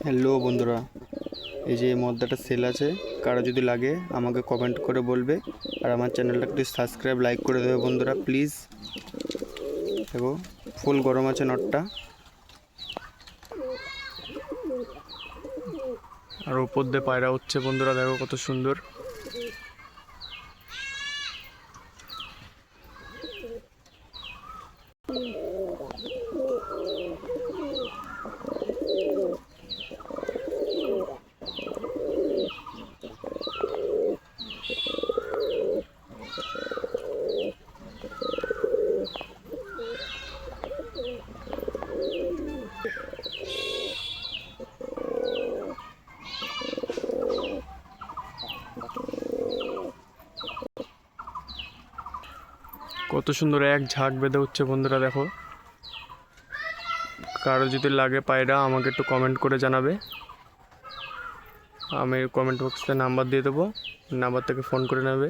Hello বন্ধুরা, এই যে মদ্দাটা সেল আছে, কারো যদি লাগে আমাকে কমেন্ট করে বলবে। আর আমার চ্যানেলটা একটু সাবস্ক্রাইব লাইক করে দেবে বন্ধুরা প্লিজ। দেখো ফুল গরম আছে নটটা। আর উপর দিয়ে পায়রা হচ্ছে বন্ধুরা, দেখো কত সুন্দর। কত সুন্দর এক ঝাঁক বেঁধে হচ্ছে বন্ধুরা, দেখো। কারো যদি লাগে পায়রা আমাকে একটু কমেন্ট করে জানাবে। আমি কমেন্ট বক্সে নাম্বার দিয়ে দেবো, নাম্বার থেকে ফোন করে নেবে।